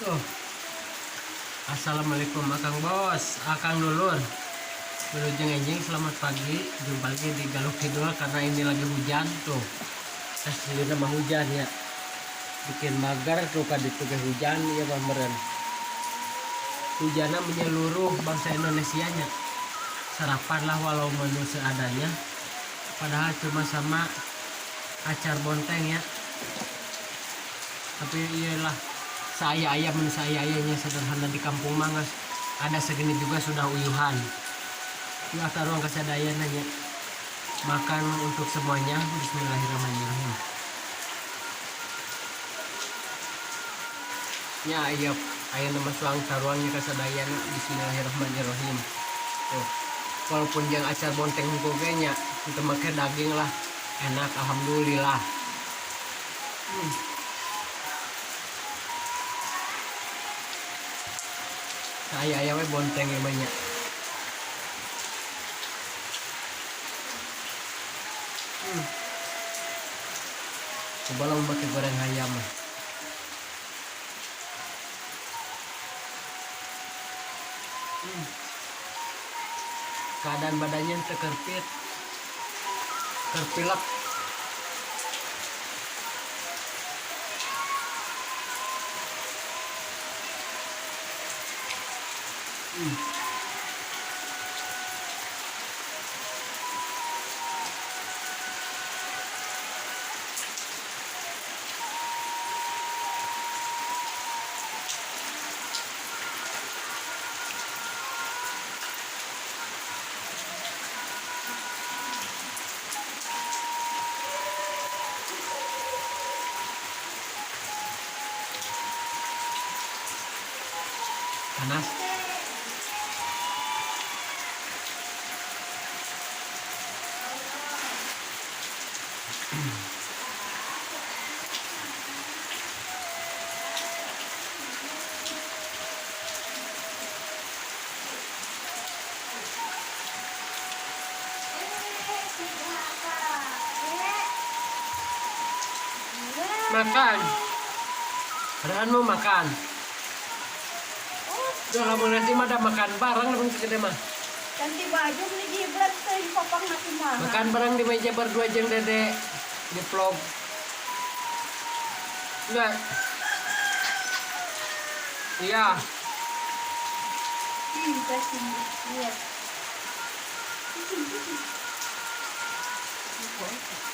Oh, assalamualaikum Akang Bos, Akang Dulur. Menuju enjing, selamat pagi. Jumpa lagi di Galuk Kidul karena ini lagi hujan tuh. Asli nama hujan ya. Bikin magar tuh kan itu ke hujan ya meren. Hujannya menyeluruh bangsa Indonesia nya. Sarapan lah walau menu seadanya. Padahal cuma sama acar bonteng ya. Tapi iyalah saya ayamnya sederhana di kampung mangas. Ada segini juga sudah uyuhan. Ya taruang kasadaya nanya. Makan untuk semuanya. Bismillahirrahmanirrahim. Ya ayo nama suang taruangnya kasadaya na. Bismillahirrahmanirrahim. Tuh. Walaupun yang acar bonteng gogenya itu makan daging lah. Enak alhamdulillah. Ayamnya bonteng ya banyak. Coba lah pakai goreng ayam. Keadaan badannya terkerpit, terpilak. Panas. Makan. Padahal mau makan. Udah kamu nanti mah ada makan bareng langsung segede mah. Ganti baju beli jibrat teh popang nanti mah. Makan bareng di meja berdua jeung Dede di vlog. Enggak. Iya. Kasih lihat.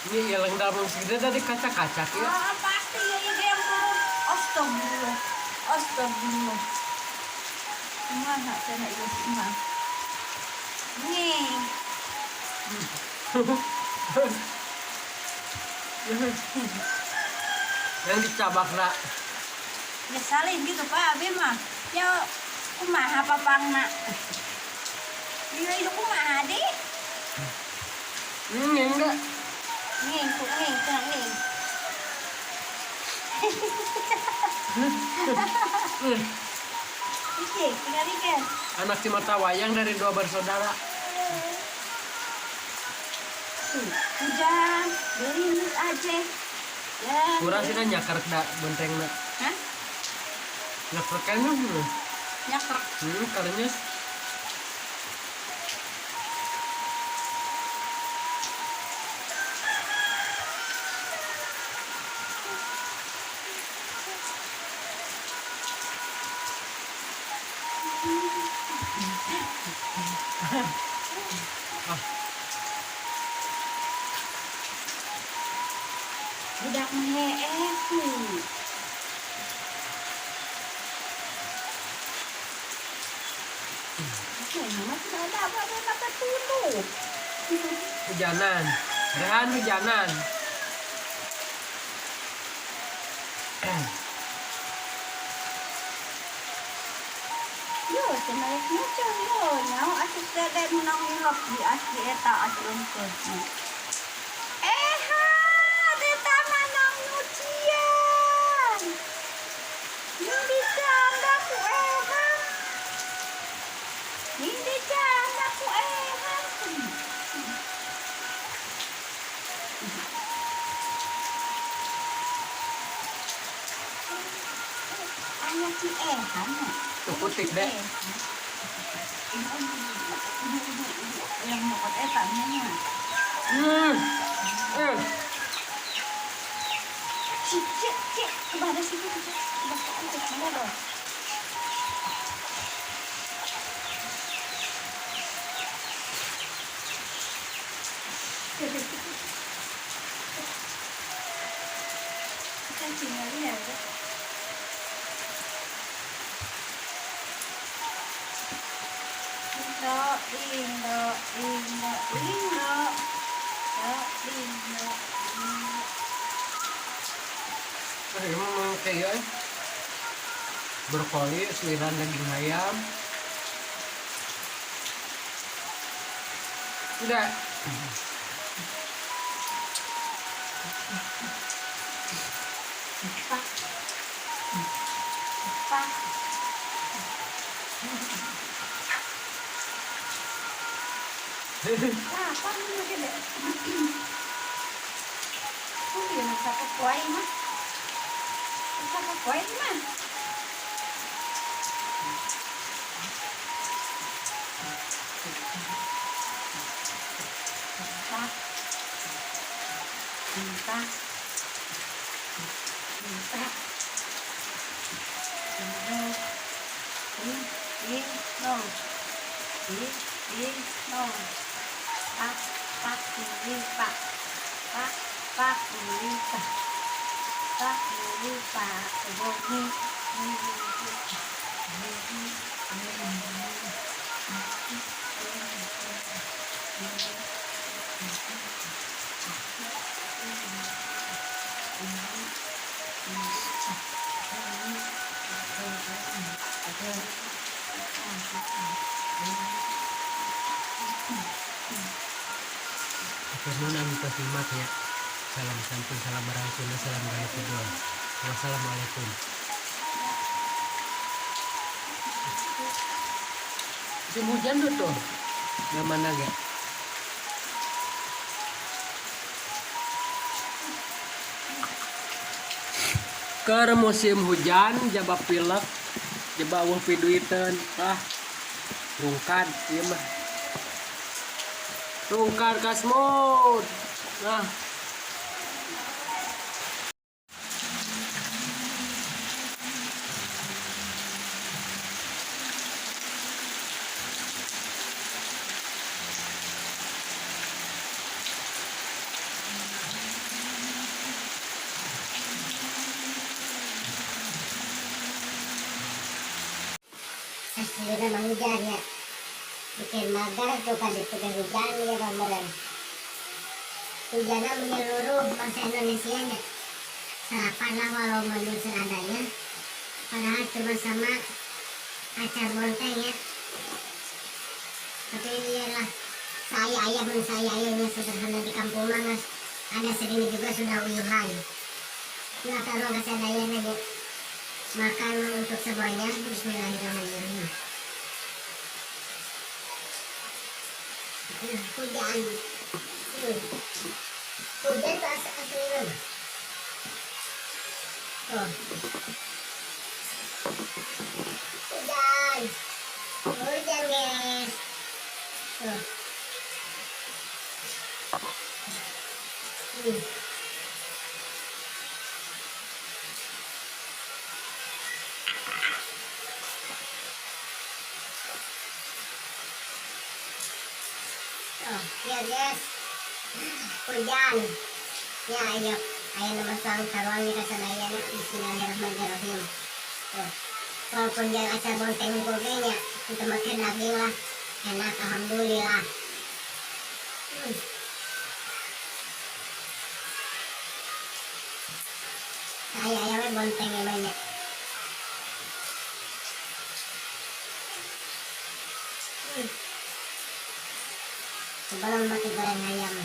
Ini yang dalam segede tadi kacak-kacak ya. Pasti ya ini yang turun. Astagfirullah. Astagfirullah. Mana sana itu semua. Nih. Yang dicabak nak. Ya salin gitu Pak Abi mah. Ya kumaha papangna. Dia itu kumaha Dik? Enggak. Nih, tenang nih. Isi, tinggal ikan. Anak si mata wayang dari dua bersaudara. Hujan, gerimis aja. Ya. Kurang sih nyakar da bonteng nak. Hah? Nyakar kayaknya dulu. Nyakrek. Karena Budak meheeh tuh. Mas ada apa ada mata tutup. hujanan. Rehan hujanan. Yo, senaik macam yo, nyau asik dede menang hilap di asli eta asli ke. Deta manang nucian. Hindi canda ku ehan. Hindi canda ku ehan. Iya si Ehan ya. Tuh putih deh. Yang mau etannya mah. Cik, kepada situ kita. Mana dong? Kita tinggalin ya. Indo. Emang kayak brokoli, seliran daging ayam. Udah. Pak. Nah, apa ini gede? Oh, dia nak kuai mah. Nak kuai mah. Minta. No. Pak, ini pak. Pak, ini pak. Pak, ini pak. Permohonan tersimat ya. Salam santun, salam berangkul, salam galau. Wassalamualaikum. Musim hujan tuh. Yang mana ya? Ke musim hujan, jaba pilek, jaba awal piduiten, rungkad, iya mah. Rungkad kasmut. Nah. Sudah mau hujan ya. Bikin magar tuh kan itu hujan ya beneran. Hujannya menyeluruh bangsa Indonesia nya. Sarapan lah walau menu seadanya. Padahal cuma sama acar bonteng ya. Tapi iyalah saya ayahnya sederhana di kampung mas. Ada segini juga sudah uyuhan. Nggak tahu nggak sadaya aja. Makan untuk semuanya. Bismillahirrahmanirrahim. Hujan. Hujan tuh asli loh. Tuh. Hujan guys. Tuh. Ya guys, hujan. Ya ayo nama sang karuan kita sadaya Bismillahirrahmanirrahim. Tuh, walaupun jangan acar bonteng gogenya, kita makan daging lah, enak alhamdulillah. Ayah bontengnya banyak. Sebelum pakai goreng ayam.